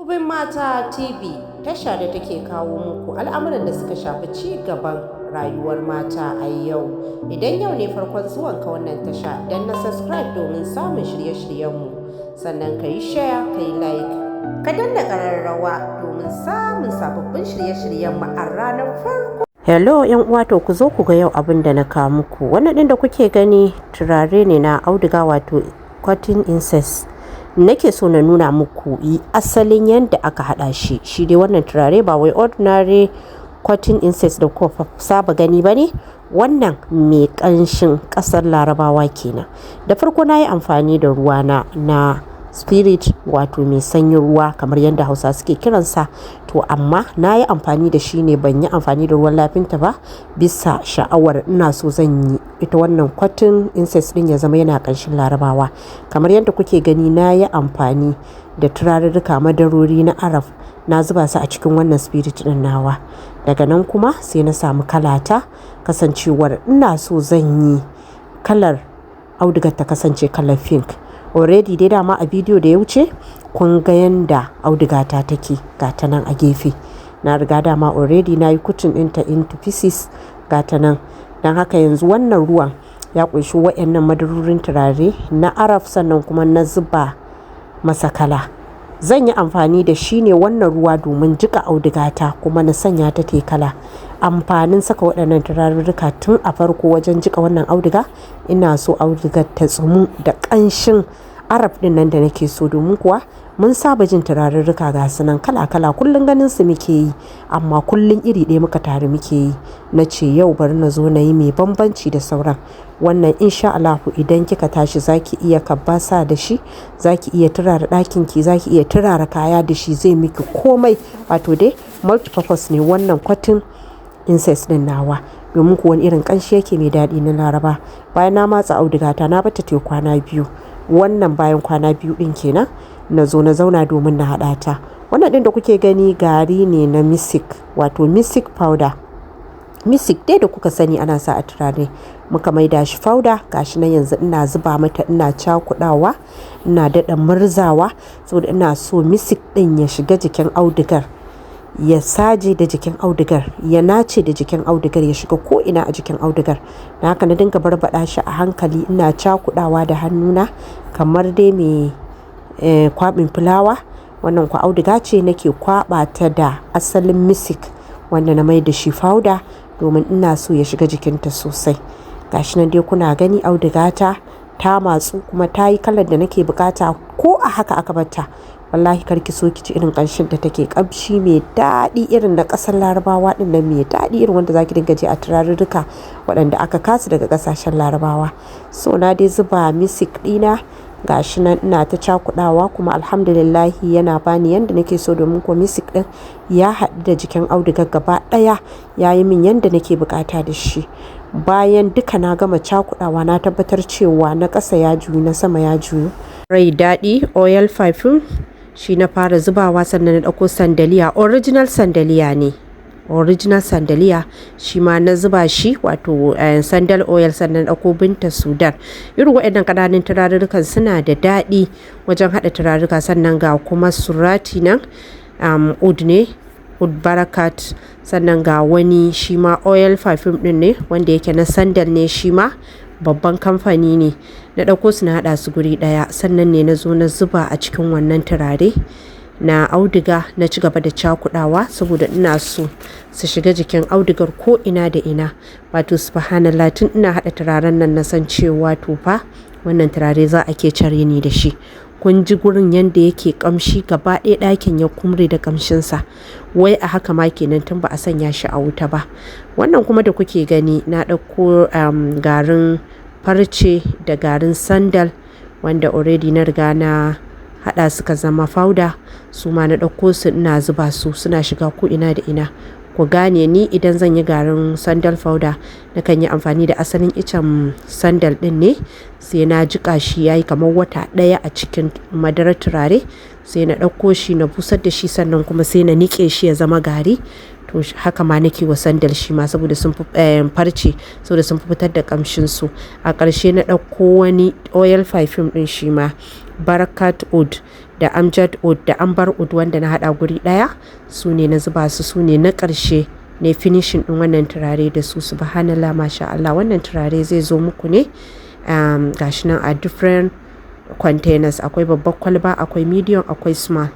Kubin Mata TV tasha da take kawo muku al'amuran da suka shafi ci gaban rayuwar mata a yau. Idan yau ne farkon zuwanka wannan tasha, dan na subscribe domin samun shirye-shiryenmu. Sannan ka yi share, ka yi like, ka danna ƙararrawa domin samun sababbin shirye-shiryenmu a ranar farko. Hello yan uwa, to ku zo ku ga yau abin da na kawo muku. Wannan ɗin da kuke gani turare ne na auduga, wato cotton incest. Nake so na nuna muku asalin yadda aka hada shi dai wannan turare ba wai ordinary cotton incest da kuka saba gani bane. Wannan mai kanshin kasar larabawa kenan. Da farko na yi amfani da ruwa na spirit, wato mai sanyin ruwa kamar yadda hausa suke kiransa, to amma na yi amfani da shi ne, ban yi amfani da ruwan lafinta ba, bisa sha'awar ina so zan yi ita wannan cotton incest din ya zama yana kanshin larabawa. Kamar yadda kuke gani na yi amfani da turarurruka madarori na arab, na zuba su a cikin wannan spirit din nawa. Daga nan kuma sai na samu kalata, kasancewar ina so zan yi kalar audugar ta kasance kalar pink. Already dai dama a bidiyo da ya wuce kun ga yanda auduga ta take, gata nan a gefe. Na riga dama already na yi cutting ɗinta into pieces, gata nan. Don haka yanzu wannan ruwan ya kunshi wa'annan madarorin turare na arab, sannan kuma na zuba masa kala. Zan yi amfani da shi ne wannan ruwa domin jika auduga ta, kuma na sanya ta kala. Amfanin saka waɗannan turarurruka tun a farko wajen jika wannan auduga, ina so audugar ta tsumu da ƙanshin arab din nan da nake so, domin kuwa mun saba jin turarurruka ga su nan kala-kala, kullun ganin su muke yi, amma kullun iri ɗaya muka tare muke yi. Na ce yau bari na zo na yi mai bambanci da sauran. Wannan insha Allah idan kika tashi zaki iya kabbasa da shi, zaki iya turara ɗakin ki, zaki iya turara kaya da shi, zai miki komai. Wato dai multipurpose ne wannan cotton incest din nawa, domin kuwa wani irin kanshi yake mai daɗi na laraba. Bayan na matsa auduga ta na bata kwana biyu, wannan bayan kwana biyu din kenan na zo na zauna domin na haɗa ta. Wannan ɗin da kuke gani gari ne na misik, wato misik powder. Misik dai da kuka sani ana sa a turare, muka maida shi powder. Gashi nan yanzu ina zuba mata, ina cakudawa, ina daɗa murzawa, saboda ina so misik ɗin ya shiga jikin audugar, ya saje da jikin audugar, ya nace da jikin audugar, ya shiga ko ina a jikin audugar. Na haka na dinga barbaɗa shi a hankali, ina cakudawa da hannuna kamar dai mai kwaɓin fulawa. Wannan kwa auduga ce nake kwaɓa ta da asalin misik, wanda na mai da shi powder domin ina so ya shiga jikinta sosai. Gashi nan dai kuna gani auduga ta matsu, kuma ta yi kalar da nake bukata. Ko a haka aka bata, wallahi karki so ki ci irin kanshin da take, kamshi mai daɗi irin na ƙasar larabawa din nan, mai daɗi irin wanda zaki dinga ji a turarurruka waɗanda aka kasu daga ƙasashen larabawa. So na dai zuba misik ɗina, gashi nan ina ta cakudawa, kuma alhamdulillahi yana bani yanda nake so, domin ko misik ɗin ya haɗu da jikin audugar gaba ɗaya, ya yi min yanda nake bukata da shi. Bayan duka na gama cakudawa, na tabbatar cewa na ƙasa ya juyu, na sama ya juyu. Rai daɗi oil perfume shi na fara zubawa, sannan na ɗauko sandaliya, original sandaliya ne, original sandaliya shi ma na zuba shi, wato sandal oil. Sannan ɗauko binta sudan. Irin waɗannan ƙananan turarurrukan suna da daɗi wajen haɗa turarurruka. Sannan ga kuma surati nan, oud ne, oud barakat. Sannan ga wani shi ma oil perfume ɗin ne, wanda yake na sandal ne, shi ma babban kamfani ne. Na ɗauko su na haɗa su guri ɗaya, sannan ne na zo na zuba a cikin wannan turare na auduga. Na ci gaba da cakudawa, saboda ina so su shiga jikin audugar ko ina da ina. Wato subhanallah, tun ina haɗa turaren nan na san cewa to fa wannan turare za a ke care ni da shi. Kun ji gurin yanda yake kamshi, gaba ɗaya ɗakin ya kumre da kamshinsa. Wai a haka ma kenan tun ba a sanya shi a wuta ba. Wannan kuma da kuke gani na ɗauko garin farce da garin sandal, wanda already na riga na haɗa suka zama powder. Su ma na ɗauko su ina zuba su, suna shiga ko ina da ina. Ku gane ni idan zan yi garin sandal powder, na kan yi amfani da asalin icen sandal din ne, sai na jika shi yayi kamar wata ɗaya a cikin madarar turare, sai na ɗauko shi na busar da shi, sannan kuma sai na niƙe shi ya zama gari. To haka ma nake wa sandal shi ma, saboda sun fi farce, saboda sun fi fitar da kamshin su. A ƙarshe na ɗauko wani oil perfume din shi ma, barakat oud da amjad oud da ambar oud wanda na haɗa guri ɗaya, su ne na zuba su ne na ƙarshe ne finishing ɗin wannan turare da su. Subhanallah, masha Allah, wannan turare zai zo muku ne gashi nan a different containers, akwai babbar kwalba, akwai medium, akwai small.